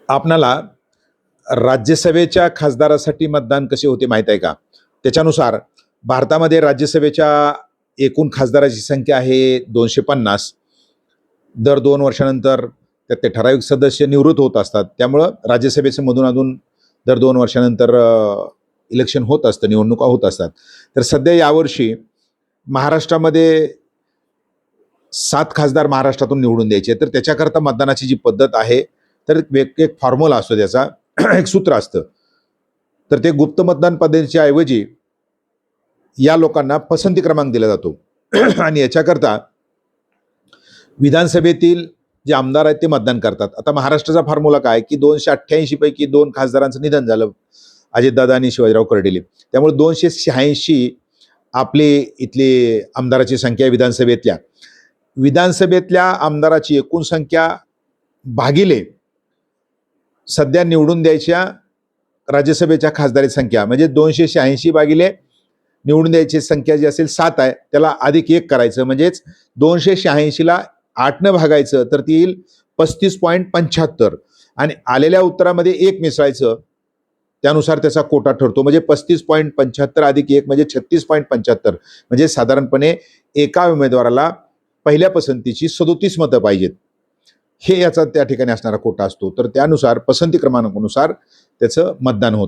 आपणाला राज्यसभेच्या खासदारासाठी मतदान कसे होते माहीत आहे का? त्याच्यानुसार भारतामध्ये राज्यसभेच्या एकूण खासदाराची संख्या आहे 250. दर 2 वर्षानंतर त्यात ते ठराविक सदस्य निवृत्त होत असतात. त्यामुळं राज्यसभेचं मधून-अधून दर 2 वर्षानंतर इलेक्शन होत असतं, निवडणुका होत असतात. तर सध्या यावर्षी महाराष्ट्रामध्ये 7 खासदार महाराष्ट्रातून निवडून द्यायचे. तर त्याच्याकरता मतदानाची जी पद्धत आहे, तर एक फॉर्म्युला असतो त्याचा, एक सूत्र असतं. तर ते गुप्त मतदान पद्धतीच्या ऐवजी या लोकांना पसंती क्रमांक दिला जातो. आणि याच्याकरता विधानसभेतील जे आमदार आहेत ते मतदान करतात. आता महाराष्ट्राचा फॉर्म्युला काय, की 288 पैकी 2 खासदारांचं निधन झालं, अजितदादा आणि शिवाजीराव कर्डिले. त्यामुळे 286 आपले इथले आमदाराची संख्या आहे विधानसभेतल्या. विधानसभेतल्या आमदाराची एकूण संख्या भागिले सध्या निवडून द्यायच्या राज्यसभेच्या खासदाराची संख्या, म्हणजे 286 भागिले निवडून द्यायची संख्या जी असेल 7 आहे, त्याला अधिक 1 करायचं, म्हणजेच 286ला 8ने भागायचं, तर ती येईल 35.75 आणि आलेल्या उत्तरामध्ये 1 मिसळायचं, त्यानुसार त्याचा कोटा ठरतो. म्हणजे 35.75 अधिक 1 म्हणजे 36.75, म्हणजे साधारणपणे एका उमेदवाराला पहिल्या पसंतीची 37 मतं पाहिजेत. हे याचा त्या ठिकाणी असणारा कोटा असतो. तर त्यानुसार पसंती क्रमांकानुसार त्याचं मतदान होतं.